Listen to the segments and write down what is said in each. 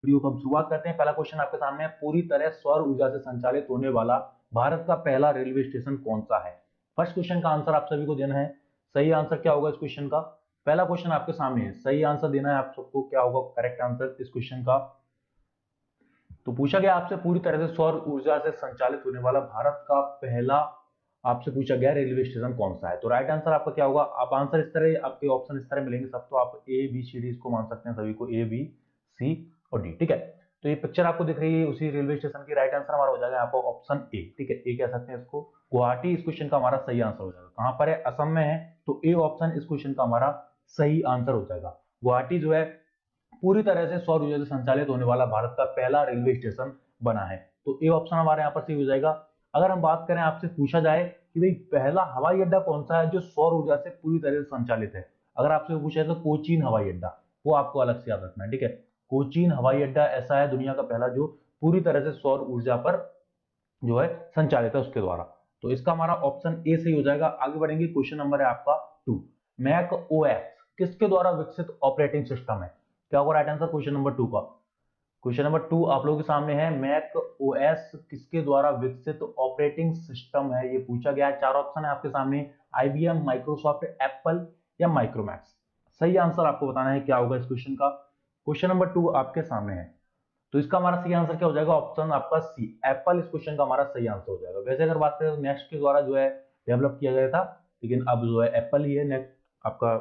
Video को हम शुरुआत करते हैं। पहला क्वेश्चन आपके सामने है, पूरी तरह सौर ऊर्जा से संचालित होने वाला भारत का पहला रेलवे स्टेशन कौन सा है। फर्स्ट क्वेश्चन का आंसर आप सभी को देना है। सही आंसर क्या होगा इस क्वेश्चन का? पहला क्वेश्चन आपके सामने है, सही आंसर देना है आप सबको। क्या होगा करेक्ट आंसर इस क्वेश्चन का? तो पूछा गया आपसे, पूरी तरह से सौर ऊर्जा से संचालित होने वाला भारत का पहला आपसे पूछा गया रेलवे स्टेशन कौन सा है। तो राइट आंसर आपका क्या होगा? आप आंसर इस तरह, आपके ऑप्शन इस तरह मिलेंगे सब, तो आप ए बी सी डी इसको मान सकते हैं, सभी को ए बी सी और डी। ठीक है, तो ये पिक्चर आपको दिख रही है उसी रेलवे स्टेशन की। राइट आंसर हमारा हो जाएगा आपको ऑप्शन ए। ठीक है, ए कह सकते हैं इसको। गुवाहाटी इस क्वेश्चन का हमारा सही आंसर हो जाएगा। कहां पर है? असम में है, तो ए ऑप्शन इस क्वेश्चन का हमारा सही आंसर हो जाएगा। गुवाहाटी जो है पूरी तरह से सौर ऊर्जा से संचालित होने वाला भारत का पहला रेलवे स्टेशन बना है, तो ए ऑप्शन हमारे यहाँ पर सही हो जाएगा। अगर हम बात करें, आपसे पूछा जाए कि भाई पहला हवाई अड्डा कौन सा है जो सौर ऊर्जा से पूरी तरह से संचालित है, अगर आपसे पूछा जाए तो कोचीन हवाई अड्डा, वो आपको अलग से याद रखना है। ठीक है, कोचीन हवाई अड्डा ऐसा है दुनिया का पहला जो पूरी तरह से सौर ऊर्जा पर जो है संचालित है उसके द्वारा। तो इसका हमारा ऑप्शन ए सही हो जाएगा। आगे बढ़ेंगे, क्वेश्चन नंबर है आपका 2। मैक ओएस किसके द्वारा विकसित ऑपरेटिंग सिस्टम है? क्या होगा राइट आंसर क्वेश्चन नंबर 2 का? क्वेश्चन नंबर 2 आप लोगों के सामने है, मैक ओएस किसके द्वारा विकसित ऑपरेटिंग सिस्टम है, ये पूछा गया है। चार ऑप्शन है आपके सामने, आईबीएम, माइक्रोसॉफ्ट, एप्पल या माइक्रोमैक्स। सही आंसर आपको बताना है क्या होगा इस क्वेश्चन का। क्वेश्चन नंबर 2 आपके सामने है, तो इसका हमारा सही आंसर क्या हो जाएगा? ऑप्शन आपका सी, एप्पल इस क्वेश्चन का हमारा सही आंसर हो जाएगा। वैसे अगर बात करें तो नेक्स्ट के द्वारा जो है डेवलप किया गया था, लेकिन अब जो है एप्पल ही है नेक्स्ट आपका,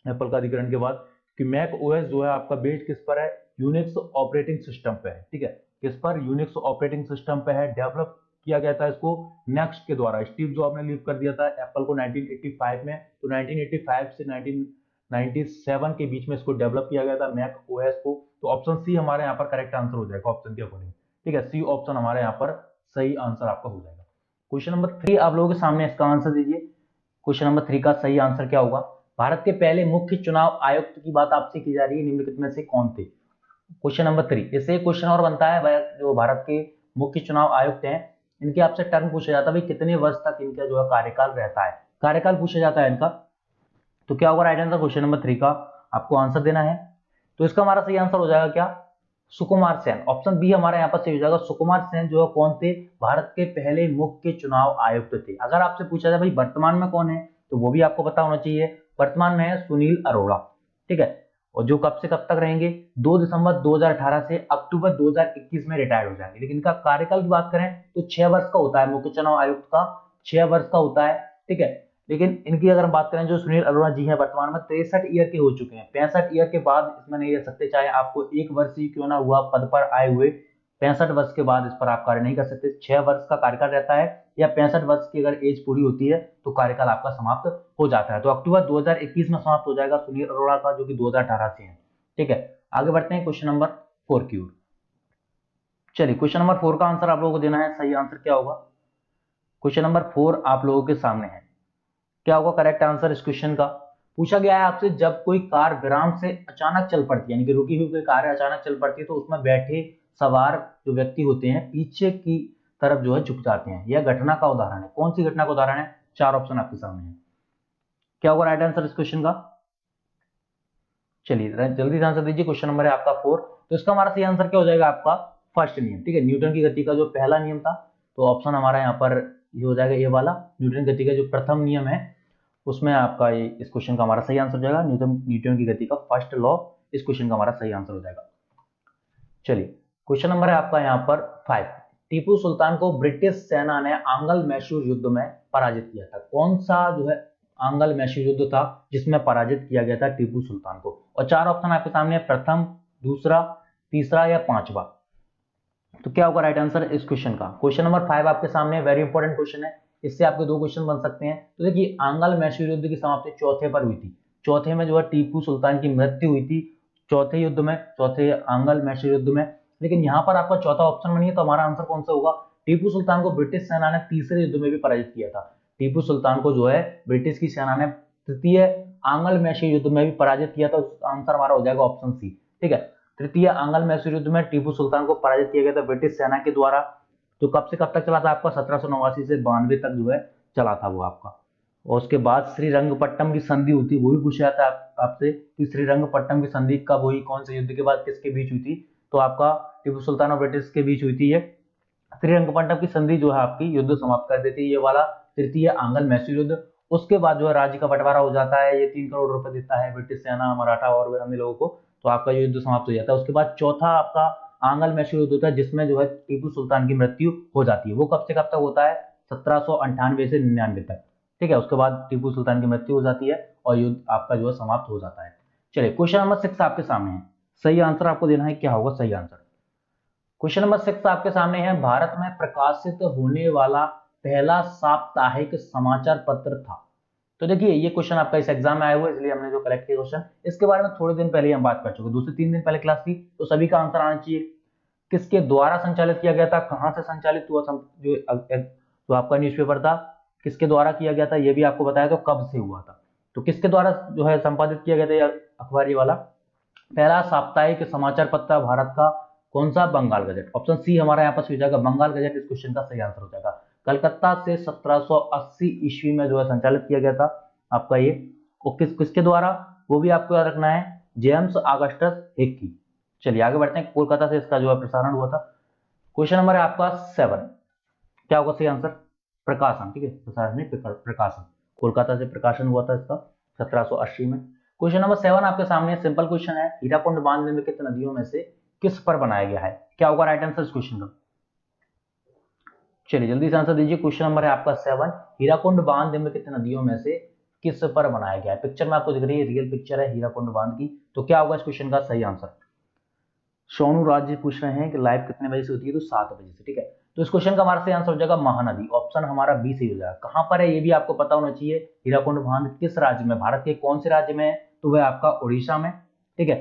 एप्पल का अधिग्रहण के बाद। कि मैक ओएस जो है आपका बेस्ड किस पर है? यूनिक्स ऑपरेटिंग सिस्टम पे है। ठीक है, किस पर? यूनिक्स ऑपरेटिंग सिस्टम पे है। डेवलप किया गया था इसको नेक्स्ट के द्वारा। स्टीव जॉब ने लीव कर दिया था एप्पल को 1985 में, तो 1985 से 1997 के बीच में इसको डेवलप किया गया था मैक ओएस को। तो ऑप्शन सी हमारे यहाँ पर करेक्ट आंसर हो जाएगा ऑप्शन के अकॉर्डिंग। ठीक है, सी ऑप्शन हमारे यहाँ पर सही आंसर आपका हो जाएगा। क्वेश्चन नंबर 3 आप लोगों के सामने, इसका आंसर दीजिए। क्वेश्चन नंबर 3 का सही आंसर क्या होगा? भारत के पहले मुख्य चुनाव आयुक्त की बात आपसे की जा रही है, निम्नलिखित में से कौन थे? क्वेश्चन नंबर 3, इससे एक क्वेश्चन और बनता है, जो भारत के मुख्य चुनाव आयुक्त हैं इनके आपसे टर्म पूछा जाता है, भाई कितने वर्ष तक इनका जो है कार्यकाल रहता है, कार्यकाल पूछा जाता है इनका। तो क्या होगा राइट आंसर क्वेश्चन नंबर 3 का? आपको आंसर देना है। तो इसका हमारा सही आंसर हो जाएगा क्या? सुकुमार सेन। ऑप्शन बी हमारे यहाँ पर सही हो जाएगा। सुकुमार सेन जो है कौन थे? भारत के पहले मुख्य चुनाव आयुक्त थे। अगर आपसे पूछा जाए भाई वर्तमान में कौन है, तो वो भी आपको पता होना चाहिए। वर्तमान में है सुनील अरोड़ा। ठीक है, और जो कब से कब तक रहेंगे? 2 दिसंबर 2018 से अक्टूबर 2021 में रिटायर हो जाएंगे। लेकिन इनका कार्यकाल की बात करें तो 6 वर्ष का होता है, मुख्य चुनाव आयुक्त का 6 वर्ष का होता है। ठीक है, लेकिन इनकी अगर बात करें, जो सुनील अरोड़ा जी हैं वर्तमान में 63 ईयर के हो चुके हैं। 65 ईयर के बाद इसमें नहीं रह सकते, चाहे आपको 1 वर्ष ही क्यों ना हुआ पद पर आए हुए, 65 वर्ष के बाद इस पर आप कार्य नहीं कर सकते। 6 वर्ष का कार्यकाल रहता है, या 65 वर्ष की अगर एज पूरी होती है तो कार्यकाल आपका समाप्त हो जाता है। तो अक्टूबर 2021 में समाप्त हो जाएगा सुनील अरोड़ा का, जो कि 2018 से है। ठीक है, आगे बढ़ते हैं क्वेश्चन नंबर 4 की ओर। चलिए, क्वेश्चन नंबर 4 का आंसर आप लोगों को देना है। सही आंसर क्या होगा? क्वेश्चन नंबर 4 आप लोगों के सामने है। क्या होगा करेक्ट आंसर इस क्वेश्चन का? पूछा गया है आपसे, जब कोई कार विराम से अचानक चल पड़ती है, यानी कि रुकी हुई कोई कार है अचानक चल पड़ती है, तो उसमें बैठे सवार जो व्यक्ति होते हैं पीछे की तरफ जो है झुक जाते हैं। यह घटना का उदाहरण है। कौन सी घटना का उदाहरण है? 4 ऑप्शन आपके सामने है। क्या होगा राइट आंसर इस क्वेश्चन का? चलिए जल्दी से आंसर दीजिए। क्वेश्चन नंबर है आपका 4। तो इसका हमारा सही आंसर क्या हो जाएगा? आपका फर्स्ट नियम। ठीक है, न्यूटन की गति का जो पहला नियम था, तो ऑप्शन हमारा यहाँ पर ये हो जाएगा, ये वाला न्यूटन गति का जो प्रथम नियम है, उसमें आपका ये इस क्वेश्चन का हमारा सही आंसर हो जाएगा। न्यूटन की गति का फर्स्ट लॉ इस क्वेश्चन का हमारा सही आंसर हो जाएगा। चलिए, क्वेश्चन नंबर है आपका यहाँ पर 5। टीपू सुल्तान को ब्रिटिश सेना ने आंगल मैसूर युद्ध में पराजित किया था। कौन सा जो है आंगल मैसूर युद्ध था जिसमें पराजित किया गया था टीपू सुल्तान को? और 4 ऑप्शन आपके सामने है, प्रथम, दूसरा, तीसरा या पांचवा। तो क्या होगा राइट आंसर इस क्वेश्चन का? क्वेश्चन नंबर 5 आपके सामने, वेरी इंपॉर्टेंट क्वेश्चन है, इससे आपके 2 क्वेश्चन बन सकते हैं। तो देखिए, आंगल मैसूर युद्ध की समाप्ति चौथे पर हुई थी। चौथे में जो है टीपू सुल्तान की मृत्यु हुई थी, चौथे युद्ध में, चौथे आंगल मैसूर युद्ध में। लेकिन यहाँ पर आपका चौथा ऑप्शन नहीं है, तो हमारा आंसर कौन सा होगा? टीपू सुल्तान को ब्रिटिश सेना ने तीसरे युद्ध में भी पराजित किया था। टीपू सुल्तान को जो है ब्रिटिश की सेना ने तृतीय आंगल मैसूर युद्ध में भी पराजित किया था। आंसर हमारा हो जाएगा ऑप्शन सी। ठीक है, तृतीय आंगल मैसूर युद्ध में टीपू सुल्तान को पराजित किया गया था ब्रिटिश सेना के द्वारा। तो कब से कब तक चला था आपका? 1789 से 92 तक जो है चला था वो आपका। और उसके बाद श्रीरंगपट्टम की संधि होती, वो भी पूछा जाता है आपसे कि श्रीरंगपट्टम की संधि कब हुई, कौन से युद्ध के बाद किसके बीच हुई थी? तो आपका टीपू सुल्तान और ब्रिटिश के बीच हुई थी ये। श्रीरंगपट्टनम की संधि जो है आपकी युद्ध समाप्त कर देती है ये वाला। तृतीय आंग्ल मैसूर युद्ध। उसके बाद जो है राज्य का बंटवारा हो जाता है, ये 3 करोड़ रुपए देता है ब्रिटिश सेना, मराठा और अन्य लोगों को, तो आपका युद्ध समाप्त हो जाता है। उसके बाद चौथा आपका आंग्ल मैसूर युद्ध होता है, जिसमें जो है टीपू सुल्तान की मृत्यु हो जाती है। वो कब से कब तक होता है? 1798 से 99 तक, ठीक है। उसके बाद टीपू सुल्तान की मृत्यु हो जाती है और युद्ध आपका जो है समाप्त हो जाता है। चलिए क्वेश्चन नंबर 6 आपके सामने है, सही आंसर आपको देना है, क्या होगा सही आंसर। क्वेश्चन नंबर 6 आपके सामने है, भारत में प्रकाशित होने वाला पहला साप्ताहिक समाचार पत्र था। तो देखिए ये क्वेश्चन आपका इस एग्जाम में आया हुआ है, इसलिए हमने जो कलेक्ट किया क्वेश्चन, इसके बारे में थोड़े दिन पहले हम बात कर चुके, 2 से 3 दिन पहले क्लास थी, तो सभी का आंसर आना चाहिए। किसके द्वारा संचालित किया गया था, कहां से संचालित हुआ, जो आपका न्यूज़पेपर था किसके द्वारा किया गया था, ये भी आपको बताया, तो कब से हुआ था, तो किसके द्वारा जो है संपादित किया गया था अखबार ये वाला। पहला साप्ताहिक समाचार पत्र भारत का कौन सा? बंगाल गजट। ऑप्शन सी हमारा यहाँ पर हो जाएगा, बंगाल गजट इस क्वेश्चन का सही आंसर हो जाएगा। कलकत्ता से 1780 ईस्वी में जो है संचालित किया गया था आपका ये, और किसके द्वारा, वो भी आपको याद रखना है, जेम्स ऑगस्टस हिक। चलिए आगे बढ़ते हैं, कोलकाता से इसका जो है प्रसारण हुआ था। क्वेश्चन नंबर है आपका 7, क्या होगा सही आंसर? प्रकाशन, ठीक है, प्रसारण नहीं प्रकाशन, कोलकाता से प्रकाशन हुआ था इसका 1780 में। क्वेश्चन नंबर 7 आपके सामने सिंपल क्वेश्चन है, हीराकुंड बांध निम्नलिखित नदियों में से किस पर बनाया गया है, क्या होगा राइट आंसर इस क्वेश्चन का? चलिए जल्दी से आंसर दीजिए। क्वेश्चन नंबर है आपका 7, हीराकुंड बांध निम्नलिखित नदियों में से किस पर बनाया गया है। पिक्चर में आपको दिख रही है, रियल पिक्चर है हीराकुंड बांध की, तो क्या होगा इस क्वेश्चन का सही आंसर? सोनू राज जी पूछ रहे हैं कि लाइव कितने बजे से होती है, तो 7 बजे से, ठीक है। तो इस क्वेश्चन का हमारा सही आंसर हो जाएगा महानदी, ऑप्शन हमारा बी सही हो जाएगा। कहां पर है ये भी आपको पता होना चाहिए, हीराकुंड बांध किस राज्य में, भारत के कौन से राज्य में है, तो वह आपका उड़ीसा में, ठीक है।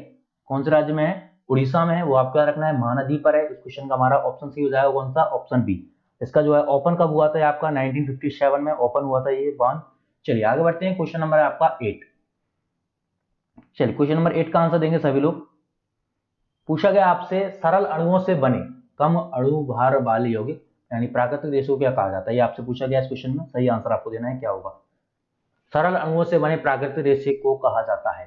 कौन से राज्य में है? उड़ीसा में है, वो आपको याद रखना है, महानदी पर है। इस क्वेश्चन का हमारा ऑप्शन सी हो जाएगा, कौन सा? Option B. इसका जो है ओपन कब हुआ था आपका? 1957 में ओपन हुआ था ये बांध। चलिए आगे बढ़ते हैं, क्वेश्चन नंबर है आपका 8। चलिए क्वेश्चन नंबर 8 का आंसर देंगे सभी लोग। पूछा गया आपसे, सरल अणुओं से बने कम अणु भार वाले यौगिक यानी प्राकृतिक रेशों को क्या कहा जाता है, ये आपसे पूछा गया इस क्वेश्चन में। सही आंसर आपको देना है, क्या होगा? सरल अणुओं से बने प्राकृतिक रेशे को कहा जाता है।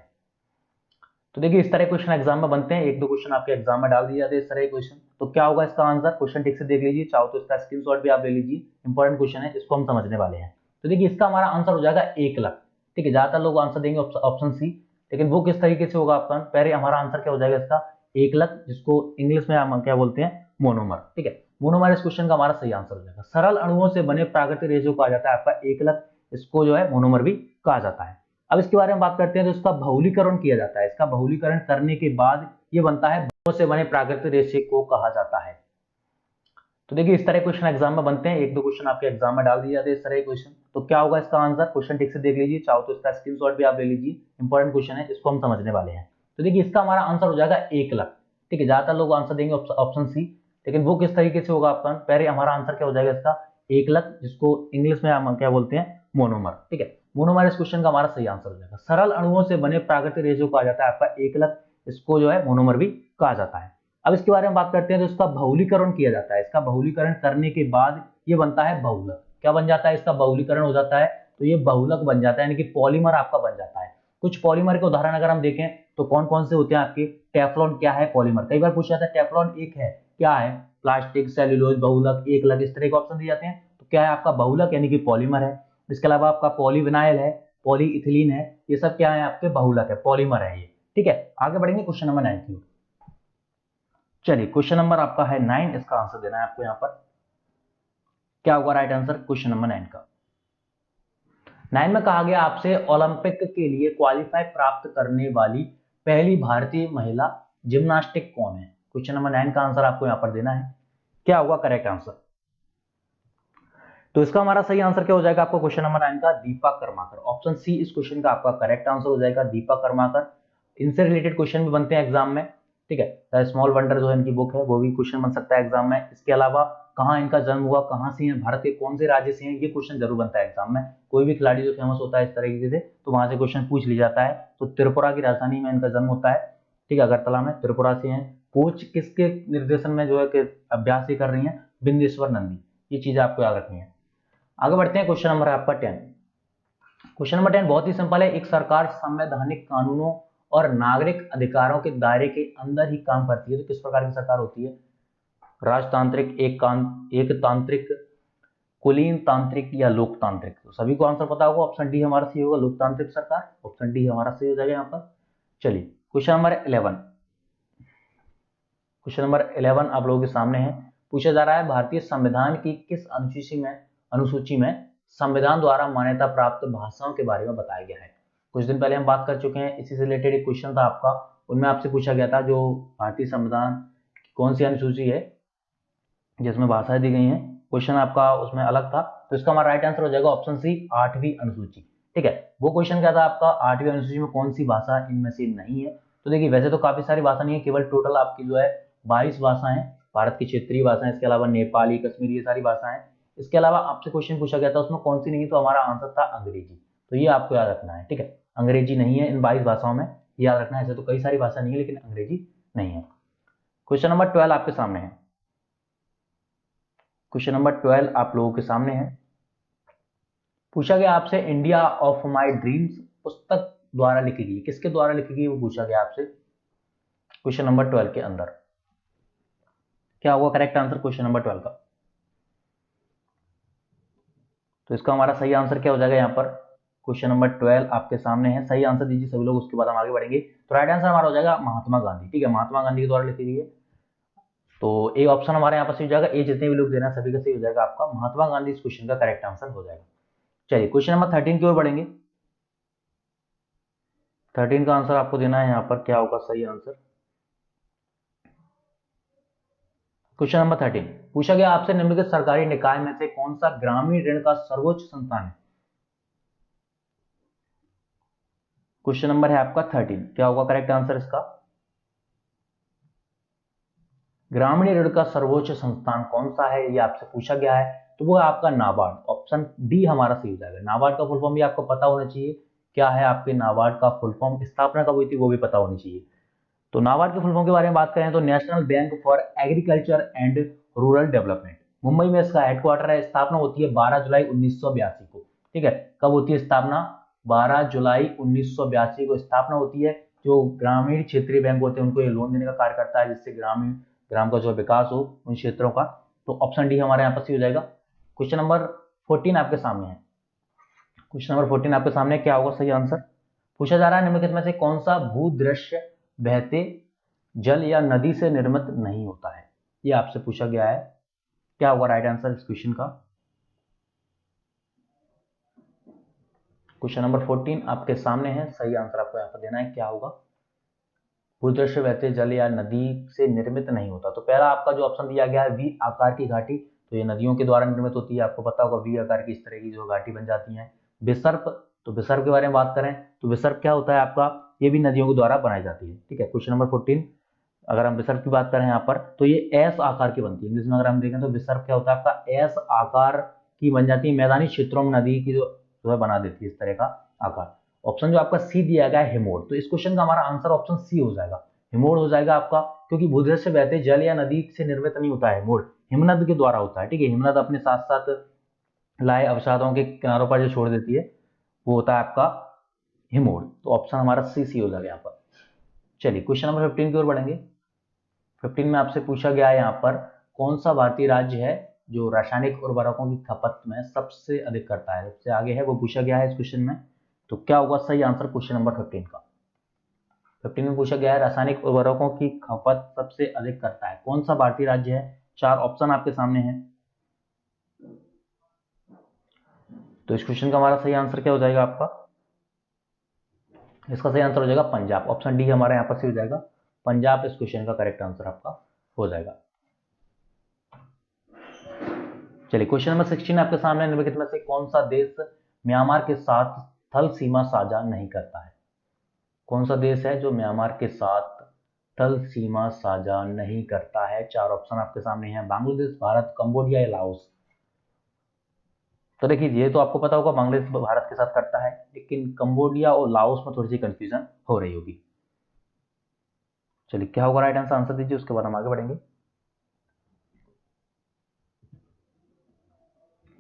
तो देखिए इस तरह क्वेश्चन एग्जाम में बनते हैं, 1-2 क्वेश्चन आपके एग्जाम में डाल दिए जाते हैं इस तरह के क्वेश्चन। तो क्या होगा इसका आंसर? क्वेश्चन ठीक से देख लीजिए, चाहो तो इसका स्क्रीनशॉट भी आप ले लीजिए, इंपॉर्टेंट क्वेश्चन है, इसको हम समझने वाले हैं। तो देखिए इसका हमारा आंसर हो जाएगा 1 लाख, ठीक है। ज्यादातर लोग आंसर देंगे ऑप्शन सी, लेकिन वो किस तरीके से होगा आपका? पहले हमारा आंसर क्या हो जाएगा इसका? 1 लाख, जिसको इंग्लिश में हम क्या बोलते हैं? मोनोमर, ठीक है। मोनोमर इस क्वेश्चन का हमारा सही आंसर हो जाएगा। सरल अणुओं से बने प्राकृतिक रेशो कहा जाता है आपका 1 लाख, इसको जो है मोनोमर भी कहा जाता है। अब इसके बारे में बात करते हैं, तो इसका बहुलीकरण किया जाता है, इसका बहुलीकरण करने के बाद ये बनता है, बहुओं से बने प्राकृतिक रेशे को कहा जाता है। तो देखिए इस तरह क्वेश्चन एग्जाम में बनते हैं, 1-2 क्वेश्चन आपके एग्जाम में डाल दिए जाते हैं इस तरह क्वेश्चन। तो क्या होगा इसका आंसर? क्वेश्चन ठीक से देख लीजिए, चाहो तो इसका स्क्रीनशॉट भी आप ले लीजिए, इंपॉर्टेंट क्वेश्चन है, इसको हम समझने वाले हैं। तो देखिए इसका हमारा आंसर हो जाएगा 1 लाख, ठीक है। ज्यादातर लोग आंसर देंगे ऑप्शन सी, लेकिन वो किस तरीके से होगा आपका? पहले हमारा आंसर क्या हो जाएगा इसका? 1 लाख, जिसको इंग्लिश में हम क्या बोलते हैं? मोनोमर, ठीक है। मोनोमर इस क्वेश्चन का हमारा सही आंसर हो जाएगा। सरल अणुओं से बने प्राकृतिक रेशो कहा जाता है आपका 1 लाख, इसको जो है मोनोमर भी कहा जाता है। अब इसके बारे में बात करते हैं, तो इसका बहुलीकरण किया जाता है, इसका बहुलीकरण करने के बाद ये बनता है बहुलक। क्या बन जाता है? इसका बहुलीकरण हो जाता है तो ये बहुलक बन जाता है, यानी कि पॉलीमर आपका बन जाता है। कुछ पॉलीमर के उदाहरण अगर हम देखें तो कौन कौन से होते हैं आपके? टेफ्लॉन क्या है? पॉलीमर। कई बार पूछा जाता है टेफ्लॉन एक है, क्या है? प्लास्टिक, सेल्यूलोज, बहुलक, एकलक, इस तरह के ऑप्शन दिए जाते हैं। तो क्या है आपका? बहुलक यानी कि पॉलीमर है। इसके अलावा आपका पॉलीविनाइल है, पॉलीइथिलीन है, ये सब क्या है आपके? बहुलक है, पॉलीमर है ये, ठीक है। आगे बढ़ेंगे क्वेश्चन नंबर 9 की ओर। चलिए क्वेश्चन नंबर आपका है 9, इसका आंसर देना है आपको यहाँ पर, क्या होगा राइट आंसर क्वेश्चन नंबर 9 का? 9 में कहा गया आपसे, ओलंपिक के लिए क्वालिफाई प्राप्त करने वाली पहली भारतीय महिला जिम्नास्टिक कौन है? क्वेश्चन नंबर 9 का आंसर आपको यहाँ पर देना है, क्या होगा करेक्ट आंसर? तो इसका हमारा सही आंसर क्या हो जाएगा आपको क्वेश्चन नंबर 9 का? दीपा कर्माकर, ऑप्शन सी इस क्वेश्चन का आपका करेक्ट आंसर हो जाएगा, दीपा कर्माकर। इनसे रिलेटेड क्वेश्चन भी बनते हैं एग्जाम में, ठीक है। द स्मॉल वंडर जो है इनकी बुक है, वो भी क्वेश्चन बन सकता है एग्जाम में। इसके अलावा कहाँ इनका जन्म हुआ, कहाँ से हैं, भारत के कौन से राज्य से हैं, ये क्वेश्चन जरूर बनता है एग्जाम में। कोई भी खिलाड़ी जो फेमस होता है इस तरीके से, तो वहां से क्वेश्चन पूछ लिया जाता है। तो त्रिपुरा की राजधानी में इनका जन्म होता है, ठीक है, अगरतला में, त्रिपुरा से हैं। कोच किसके निर्देशन में जो है कि अभ्यास ही कर रही है? बिंदेश्वर नंदी, ये चीजें आपको याद रखनी है। आगे बढ़ते हैं, क्वेश्चन नंबर है आपका 10। क्वेश्चन नंबर 10 बहुत ही सिंपल है, एक सरकार संवैधानिक कानूनों और नागरिक अधिकारों के दायरे के अंदर ही काम करती है तो किस प्रकार की सरकार होती है? राजतांत्रिक, एकतांत्रिक, कुलीन तांत्रिक या लोकतांत्रिक? तो सभी को आंसर पता होगा, ऑप्शन डी हमारा सही होगा, लोकतांत्रिक सरकार। ऑप्शन डी हमारा सही हो जाएगा यहाँ पर। चलिए क्वेश्चन नंबर 11, क्वेश्चन नंबर 11 आप लोगों के सामने है। पूछा जा रहा है भारतीय संविधान की किस अनुसूची में संविधान द्वारा मान्यता प्राप्त भाषाओं के बारे में बताया गया है? कुछ दिन पहले हम बात कर चुके हैं, इसी से रिलेटेड एक क्वेश्चन था आपका, उनमें आपसे पूछा गया था जो भारतीय संविधान की कौन सी अनुसूची है जिसमें भाषाएं दी गई हैं, क्वेश्चन आपका उसमें अलग था। तो इसका हमारा राइट आंसर हो जाएगा ऑप्शन सी, 8वीं अनुसूची। ठीक है, वो क्वेश्चन क्या था आपका, 8वीं अनुसूची में कौन सी भाषा इनमें से नहीं है? तो देखिए वैसे तो काफी सारी भाषा नहीं है, केवल टोटल आपकी जो है 22 भाषाएं भारत की क्षेत्रीय भाषाएं, इसके अलावा नेपाली, कश्मीरी, ये सारी भाषाएं। इसके अलावा आपसे क्वेश्चन पूछा गया था उसमें कौन सी नहीं, तो हमारा आंसर था अंग्रेजी। तो ये आपको याद रखना है। ठीक है, अंग्रेजी नहीं है इन 22 भाषाओं में, याद रखना है। ऐसे तो कई सारी भाषा नहीं है लेकिन अंग्रेजी नहीं है। क्वेश्चन नंबर 12 आपके सामने है। क्वेश्चन नंबर 12 आप लोगों के सामने है। पूछा गया आपसे इंडिया ऑफ माय ड्रीम्स पुस्तक द्वारा लिखी गई, किसके द्वारा लिखी गई वो पूछा गया आपसे क्वेश्चन नंबर 12 के अंदर। क्या होगा करेक्ट आंसर क्वेश्चन नंबर 12 का? तो इसका हमारा सही आंसर क्या हो जाएगा यहाँ पर? क्वेश्चन नंबर 12 आपके सामने है, सही आंसर दीजिए सभी लोग, उसके बाद हम आगे बढ़ेंगे। तो राइट आंसर हमारा हो जाएगा महात्मा गांधी। ठीक है, महात्मा गांधी के द्वारा लिखी गई है। तो ए ऑप्शन हमारे यहाँ पर सही हो जाएगा, ए जितने भी लोग देना सभी का सही हो जाएगा आपका, महात्मा गांधी इस क्वेश्चन का करेक्ट आंसर हो जाएगा। चलिए क्वेश्चन नंबर 13 की ओर बढ़ेंगे। 13 का आंसर आपको देना है यहाँ पर, क्या होगा सही आंसर? क्वेश्चन नंबर 13 पूछा गया आपसे निम्नलिखित सरकारी निकाय में से कौन सा ग्रामीण ऋण का सर्वोच्च संस्थान है? क्वेश्चन नंबर है आपका 13, क्या होगा करेक्ट आंसर इसका? ग्रामीण ऋण का सर्वोच्च संस्थान कौन सा है ये आपसे पूछा गया है, तो वो है आपका नाबार्ड। ऑप्शन डी हमारा सही हो जाएगा। नाबार्ड का फुल फॉर्म भी आपको पता होना चाहिए, क्या है आपके नाबार्ड का फुल फॉर्म, स्थापना कब हुई थी वो भी पता होनी चाहिए। तो नाबार्ड के फुल फॉर्म के बारे में बात करें तो national bank for agriculture and rural development, Mumbai में इसका हेडक्वार्टर है। स्थापना होती है 12 जुलाई 1982 को। ठीक है, कब होती है स्थापना? 12 जुलाई 1982 को स्थापना होती है। जो ग्रामीण क्षेत्रीय बैंक होते हैं उनको ये लोन देने का कार्य करता है, जिससे ग्राम का जो विकास हो उन क्षेत्रों का। तो ऑप्शन डी हमारे यहाँ पर सही हो जाएगा। क्वेश्चन नंबर 14 आपके सामने है। क्वेश्चन नंबर 14 आपके सामने, क्या होगा सही आंसर? पूछा जा रहा है निम्नलिखित में से कौन सा भूदृश्य बहते जल या नदी से निर्मित नहीं होता है, ये आपसे पूछा गया है। क्या होगा राइट आंसर इस क्वेश्चन का? क्वेश्चन नंबर 14 आपके सामने है, सही आंसर आपको यहाँ पर देना है, क्या होगा? भूदृश्य बहते जल या नदी से निर्मित नहीं होता। तो पहला आपका जो ऑप्शन दिया गया है वी आकार की घाटी, तो ये नदियों के द्वारा निर्मित होती है, आपको पता होगा वी आकार की इस तरह की जो घाटी बन जाती है। विसर्प, तो विसर्प के बारे में बात करें तो विसर्प क्या होता है आपका, ये भी नदियों के द्वारा बनाई जाती है। ठीक है, क्वेश्चन नंबर 14 अगर हम विसर्प की बात करें यहाँ पर तो ये एस आकार की बनती है। इंग्लिश में अगर हम देखें तो विसर्प क्या होता है आपका, एस आकार की बन जाती है। मैदानी क्षेत्रों में नदी की जो है बना देती है इस तरह का आकार। ऑप्शन जो आपका सी दिया गया है हिमोड़, तो इस क्वेश्चन का हमारा आंसर ऑप्शन सी हो जाएगा, हिमोड़ हो जाएगा आपका, क्योंकि भूदृश्य से बहते जल या नदी से निर्मित नहीं होता है हिमोड़, हिमनद के द्वारा होता है। ठीक है, हिमनद अपने साथ साथ लाए अवसादों के किनारों पर जो छोड़ देती है वो होता है आपका हिमोड़। तो ऑप्शन हमारा सी सी हो जाएगा यहाँ पर। चलिए क्वेश्चन नंबर 15 की ओर बढ़ेंगे। 15 में आपसे पूछा गया है यहाँ पर कौन सा भारतीय राज्य है जो रासायनिक उर्वरकों की खपत में सबसे अधिक करता है, सबसे आगे है, वो पूछा गया है इस क्वेश्चन में। तो क्या होगा सही आंसर क्वेश्चन नंबर 15 का? 15 में पूछा गया है रासायनिक उर्वरकों की खपत सबसे अधिक करता है कौन सा भारतीय राज्य है। 4 ऑप्शन आपके सामने हैं। तो इस क्वेश्चन का हमारा सही आंसर क्या हो जाएगा आपका? इसका सही आंसर हो जाएगा पंजाब। ऑप्शन डी हमारे यहाँ पर सही हो जाएगा, पंजाब इस क्वेश्चन का करेक्ट आंसर आपका हो जाएगा। चलिए क्वेश्चन नंबर 16 आपके सामने, निम्नलिखित में से कौन सा देश म्यांमार के साथ थल सीमा साझा नहीं करता है? कौन सा देश है जो म्यांमार के साथ थल सीमा साझा नहीं करता है? 4 ऑप्शन आपके सामने हैं, बांग्लादेश, भारत, कंबोडिया या लाओस। तो देखिए ये तो आपको पता होगा बांग्लादेश भारत के साथ करता है, लेकिन कंबोडिया और लाओस में थोड़ी सी कंफ्यूजन हो रही होगी। चलिए क्या होगा राइट आंसर दीजिए, उसके बाद हम आगे बढ़ेंगे।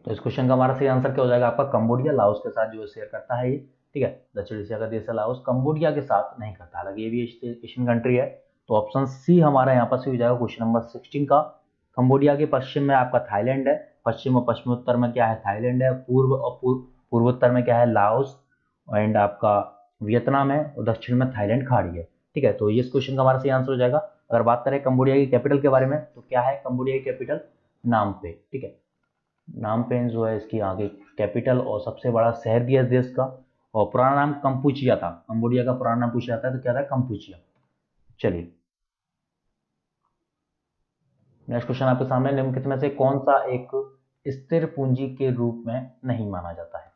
तो इस क्वेश्चन का हमारा सही आंसर क्या हो जाएगा आपका, कंबोडिया लाओस के साथ जो शेयर करता है ये ठीक है, दक्षिण एशिया का देश है लाओस, कंबोडिया के साथ नहीं करता, हालांकि ये भी एशियन कंट्री है। तो ऑप्शन सी हमारा यहाँ पर सही हो जाएगा क्वेश्चन नंबर 16 का। कंबोडिया के पश्चिम में आपका थाईलैंड है, पश्चिम और पश्चिमोत्तर में क्या है थाईलैंड है, पूर्व और पूर्वोत्तर में क्या है लाओस एंड आपका वियतनाम है, और दक्षिण में थाईलैंड खाड़ी है। ठीक है, तो ये इस क्वेश्चन का हमारा सही आंसर हो जाएगा। अगर बात करें कंबोडिया की कैपिटल के बारे में, तो क्या है कंबोडिया की कैपिटल, नामपे। ठीक है, नामपेन जो है इसकी आगे कैपिटल और सबसे बड़ा शहर भी है इस देश का, और पुराना नाम कंपुचिया था, कंबोडिया का पुराना नाम पूछा जाता है तो क्या था कंपुचिया। चलिए नेक्स्ट क्वेश्चन आपके सामने, निम्नलिखित में से कौन सा एक स्थिर पूंजी के रूप में नहीं माना जाता है।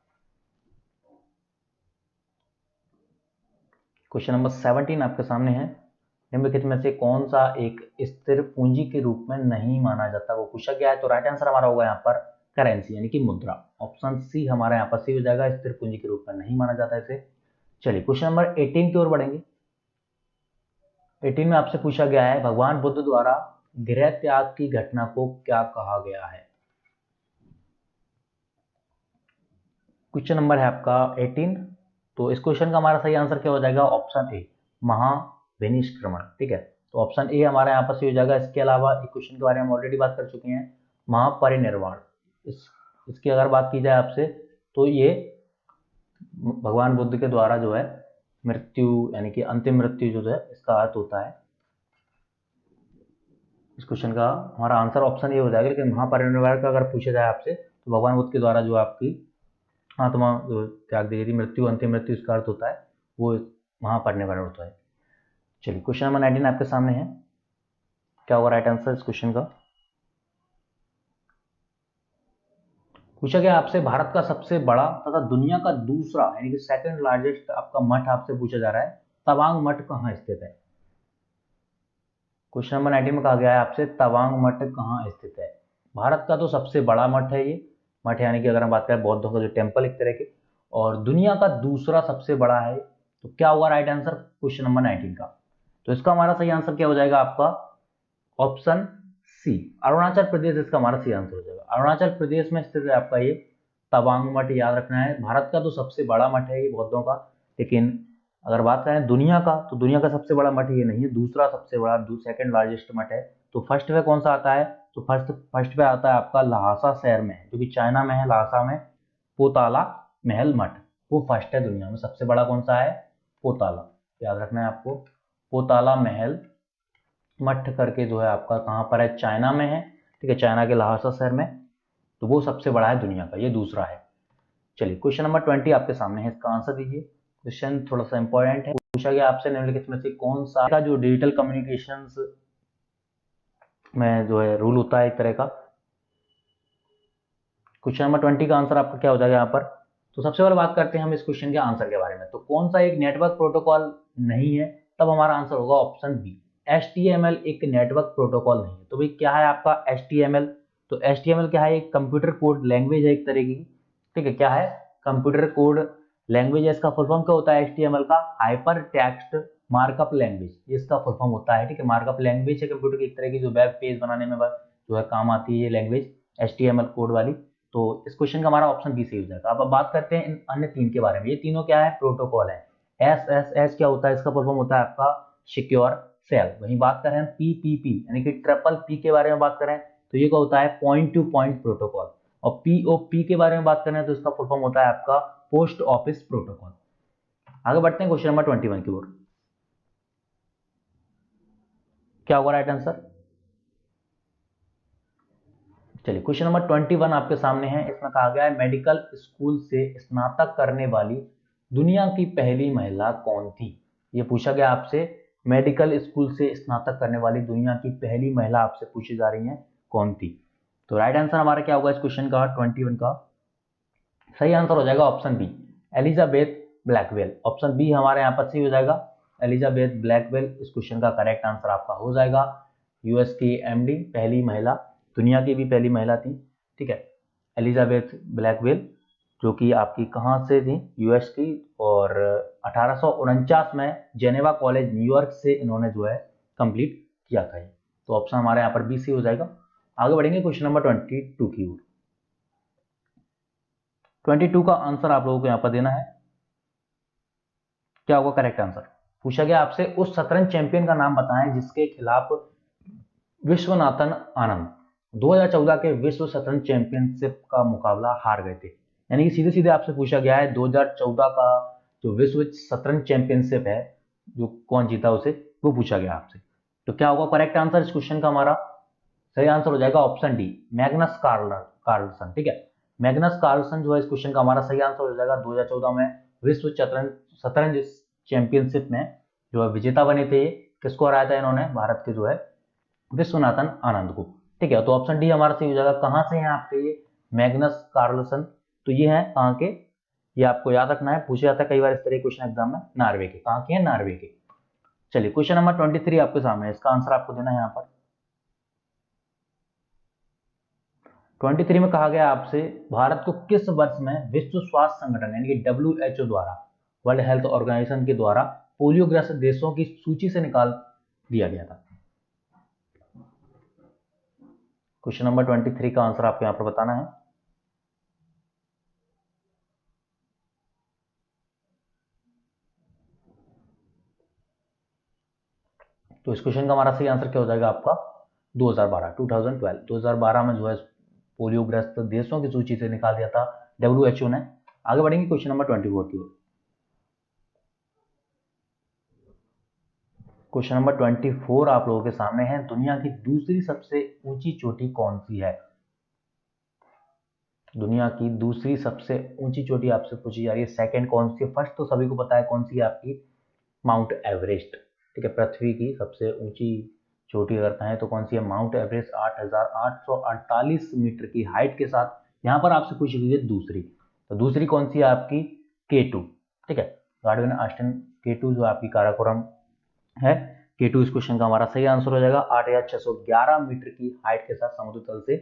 क्वेश्चन नंबर 17 आपके सामने है, निम्नलिखित में से कौन सा एक स्थिर पूंजी के रूप में नहीं माना जाता वो पूछा गया है। तो राइट आंसर हमारा होगा यहाँ पर करेंसी यानी कि मुद्रा, ऑप्शन सी हमारा यहाँ पर सही हो जाएगा, स्थिर पूंजी के रूप में नहीं माना जाता इसे। चलिए क्वेश्चन नंबर 18 की ओर बढ़ेंगे। 18 में आपसे पूछा गया है भगवान बुद्ध द्वारा गृह त्याग की घटना को क्या कहा गया है। क्वेश्चन नंबर है आपका 18, तो इस क्वेश्चन का हमारा सही आंसर क्या हो जाएगा, ऑप्शन ए महाविनिष्क्रमण। ठीक है, तो ऑप्शन ए हमारा यहाँ पर सही हो जाएगा। इसके अलावा इस क्वेश्चन के बारे में हम ऑलरेडी बात कर चुके हैं, महापरिनिर्वाण। इसकी अगर बात की जाए आपसे तो ये भगवान बुद्ध के द्वारा जो है मृत्यु यानी कि अंतिम मृत्यु जो है इसका अर्थ होता है। इस क्वेश्चन का हमारा आंसर ऑप्शन ए हो जाएगा, लेकिन महापरिनिर्वाण का अगर पूछा जाए आपसे तो भगवान बुद्ध के द्वारा जो आपकी आत्मा जो त्याग दी गई थी, मृत्यु अंतिम मृत्यु इसका अर्थ होता है वो महापरिनिर्वाण होता है। चलिए क्वेश्चन नंबर 19 आपके सामने है, क्या होगा राइट आंसर इस क्वेश्चन का। पूछा गया आपसे भारत का सबसे बड़ा तथा दुनिया का दूसरा यानी कि सेकंड लार्जेस्ट आपका मठ आपसे पूछा जा रहा है, तवांग मठ कहाँ स्थित है। क्वेश्चन नंबर 19 में कहा गया है आपसे तवांग मठ कहाँ स्थित है। भारत का तो सबसे बड़ा मठ है ये मठ, यानी कि अगर हम बात करें बौद्धों का जो टेम्पल एक तरह के, और दुनिया का दूसरा सबसे बड़ा है, तो क्या हुआ राइट आंसर क्वेश्चन नंबर 19 का। तो इसका हमारा सही आंसर क्या हो जाएगा आपका, ऑप्शन सी अरुणाचल प्रदेश इसका हमारा सही आंसर हो जाएगा। अरुणाचल प्रदेश में स्थित है आपका ये तवांग मठ, याद रखना है। भारत का तो सबसे बड़ा मठ है ये बौद्धों का, लेकिन अगर बात करें दुनिया का तो दुनिया का सबसे बड़ा मठ ये नहीं है, दूसरा सबसे बड़ा सेकंड लार्जेस्ट मठ है। तो फर्स्ट पे कौन सा आता है, तो फर्स्ट पे आता है आपका लहासा शहर में जो कि चाइना में है, लहासा में पोताला महल मठ, वो फर्स्ट है दुनिया में। सबसे बड़ा कौन सा है, पोताला, याद रखना है आपको, पोताला महल मठ करके जो है आपका कहाँ पर है, चाइना में है। ठीक है, चाइना के लहासा शहर में, तो वो सबसे बड़ा है दुनिया का, ये दूसरा है। चलिए क्वेश्चन नंबर 20 आपके सामने है, इसका आंसर दीजिए। क्वेश्चन थोड़ा सा इंपॉर्टेंट है, पूछा गया आपसे निम्नलिखित में से कौन सा का जो डिजिटल कम्युनिकेशंस में जो है रूल होता है एक तरह का। क्वेश्चन नंबर 20 का आंसर आपका क्या हो जाएगा यहाँ पर। तो सबसे पहले बात करते हैं हम इस क्वेश्चन के आंसर के बारे में, तो कौन सा एक नेटवर्क प्रोटोकॉल नहीं है, तब हमारा आंसर होगा ऑप्शन बी HTML एक नेटवर्क प्रोटोकॉल नहीं है। तो भाई क्या है आपका HTML, तो HTML क्या है, एक कंप्यूटर कोड लैंग्वेज है एक तरह की। ठीक है, क्या है कंप्यूटर कोड लैंग्वेज है, इसका फुल फॉर्म क्या होता है HTML का, हाइपर टेक्स्ट मार्कअप लैंग्वेज, ये इसका फुल फॉर्म होता है। ठीक है, मार्कअप लैंग्वेज है कंप्यूटर की एक तरह की, जो वेब पेज बनाने में जो है काम आती है ये लैंग्वेज HTML कोड वाली। तो इस क्वेश्चन का हमारा ऑप्शन बी सही हो जाएगा। अब बात करते हैं इन अन्य तीन के बारे में, ये तीनों क्या है प्रोटोकॉल है। SSH क्या होता है, इसका फुल फॉर्म होता है आपका सिक्योर सेल। वहीं बात करें हम PPP यानी कि ट्रिपल P के बारे में बात करें तो ये क्या होता है पॉइंट टू पॉइंट प्रोटोकॉल, और POP के बारे में बात करें तो इसका फुल फॉर्म होता है आपका पोस्ट ऑफिस प्रोटोकॉल। आगे बढ़ते हैं क्वेश्चन नंबर 21 की ओर, क्या होगा राइट आंसर। चलिए क्वेश्चन नंबर 21 आपके सामने है, इसमें कहा गया है मेडिकल स्कूल से स्नातक करने वाली दुनिया की पहली महिला कौन थी। ये पूछा गया आपसे, मेडिकल स्कूल से स्नातक करने वाली दुनिया की पहली महिला आपसे पूछी जा रही है कौन थी। तो राइट आंसर हमारा क्या होगा इस क्वेश्चन का 21 का, सही आंसर हो जाएगा option B Elizabeth Blackwell. Option B हमारे यहाँ पर सही हो जाएगा, एलिजाबेथ ब्लैकवेल इस क्वेश्चन का करेक्ट आंसर आपका हो जाएगा। यूएस की MD पहली महिला, दुनिया की भी पहली महिला थी। ठीक है, एलिजाबेथ ब्लैकवेल जो कि आपकी कहाँ से थी, यूएस की, और 1849 में जेनेवा कॉलेज न्यूयॉर्क से इन्होंने जो है कंप्लीट किया था। तो ऑप्शन हमारे यहाँ पर बी सी हो जाएगा। आगे बढ़ेंगे क्वेश्चन नंबर 22 की ओर। 22 का आंसर आप लोगों को यहाँ पर देना है। क्या होगा करेक्ट आंसर? पूछा गया आपसे उस शतरंज चैंपियन का नाम बताएं जिसके खिलाफ विश्वनाथन आनंद 2014 के विश्व शतरंज चैंपियनशिप का मुकाबला हार गए थे। यानी कि सीधे सीधे आपसे पूछा गया है 2014 का जो विश्व शतरंज चैंपियनशिप है, जो कौन जीता उसे, वो पूछा गया आपसे। तो क्या होगा करेक्ट आंसर इस क्वेश्चन का? हमारा सही आंसर हो जाएगा ऑप्शन डी, मैग्नस कार्लसन। ठीक है, मैग्नस कार्लसन जो है इस क्वेश्चन का हमारा सही आंसर हो जाएगा। 2014 में विश्व शतरंज चैंपियनशिप में जो है विजेता बने थे। किसको हराया था इन्होंने? भारत के जो है विश्वनाथन आनंद को। ठीक है, तो ऑप्शन डी हमारा सही हो जाएगा। कहां से हैं आपके ये मैग्नस कार्लसन? तो ये है कहां के, ये आपको याद रखना है, पूछा जाता है कई बार इस तरह क्वेश्चन एग्जाम में। नॉर्वे के। कहां के हैं? नॉर्वे के। चलिए क्वेश्चन नंबर 23 आपके सामने है, इसका आंसर आपको देना है यहाँ पर। 23 में कहा गया आपसे भारत को किस वर्ष में विश्व स्वास्थ्य संगठन यानी कि WHO द्वारा, वर्ल्ड हेल्थ ऑर्गेनाइजेशन के द्वारा पोलियोग्रस्त देशों की सूची से निकाल दिया गया था? क्वेश्चन नंबर 23 का आंसर आपको यहां पर बताना है। तो इस क्वेश्चन का हमारा सही आंसर क्या हो जाएगा आपका? 2012 में जो है पोलियोग्रस्त देशों की सूची से निकाल दिया था WHO ने। आगे बढ़ेंगे क्वेश्चन नंबर 24 की ओर। क्वेश्चन नंबर 24 आप लोगों के सामने है, दुनिया की दूसरी सबसे ऊंची चोटी कौन सी है? दुनिया की दूसरी सबसे ऊंची चोटी आपसे पूछी जा रही है। सेकंड कौन सी है? फर्स्ट तो सभी को पता है कौन सी है आपकी, माउंट एवरेस्ट। ठीक है, पृथ्वी की सबसे ऊंची चोटी अगर कहें तो कौन सी है? माउंट एवरेस्ट 8,848 मीटर की हाइट के साथ। यहां पर आपसे पूछी गई है दूसरी, तो दूसरी कौन सी है आपकी? K2। ठीक है, गार्डविन ऑस्टिन K2 जो आपकी काराकोरम है, K2 इस क्वेश्चन का हमारा सही आंसर हो जाएगा। 8,611 मीटर की हाइट के साथ समुद्र तल से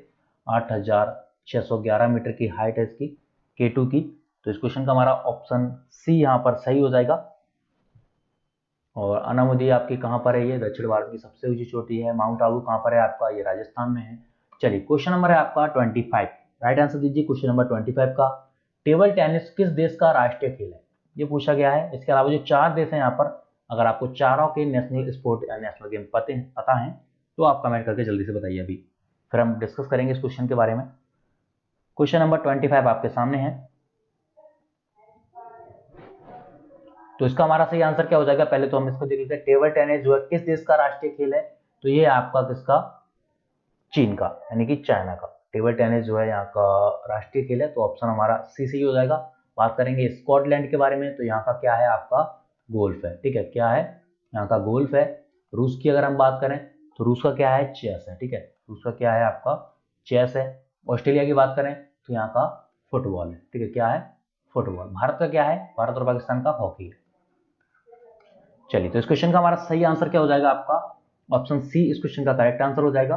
8,611 मीटर की हाइट है इसकी K2 की। तो इस क्वेश्चन का हमारा ऑप्शन सी यहाँ पर सही हो जाएगा। और अनामुदी आपकी कहाँ पर है? ये दक्षिण भारत की सबसे ऊंची चोटी है। माउंट आबू कहाँ पर है आपका? ये राजस्थान में है। चलिए क्वेश्चन नंबर है आपका 25, राइट आंसर दीजिए क्वेश्चन नंबर 25 का। टेबल टेनिस किस देश का राष्ट्रीय खेल है? ये पूछा गया है। इसके अलावा जो 4 देश हैं यहाँ पर, अगर आपको चारों के नेशनल स्पोर्ट या नेशनल गेम पता है तो आप कमेंट करके जल्दी से बताइए अभी, फिर हम डिस्कस करेंगे इस क्वेश्चन के बारे में। क्वेश्चन नंबर 25 आपके सामने है, तो इसका हमारा सही आंसर क्या हो जाएगा? पहले तो हम इसको देख लेते हैं। टेबल टेनिस जो है किस देश का राष्ट्रीय खेल है? तो ये आपका किसका? चीन का, यानी कि चाइना का। टेबल टेनिस जो है यहाँ का राष्ट्रीय खेल है, तो ऑप्शन हमारा सी सही हो जाएगा। बात करेंगे स्कॉटलैंड के बारे में, तो यहाँ का क्या है आपका? गोल्फ है। ठीक है, क्या है? यहाँ का गोल्फ है। रूस की अगर हम बात करें तो रूस का क्या है? चेस है। ठीक है, रूस का क्या है आपका? चेस है। ऑस्ट्रेलिया की बात करें तो यहाँ का फुटबॉल है। ठीक है, क्या है? फुटबॉल। भारत का क्या है? भारत और पाकिस्तान का हॉकी है। चलिए, तो इस क्वेश्चन का हमारा सही आंसर क्या हो जाएगा आपका? ऑप्शन सी इस क्वेश्चन का करेक्ट आंसर हो जाएगा।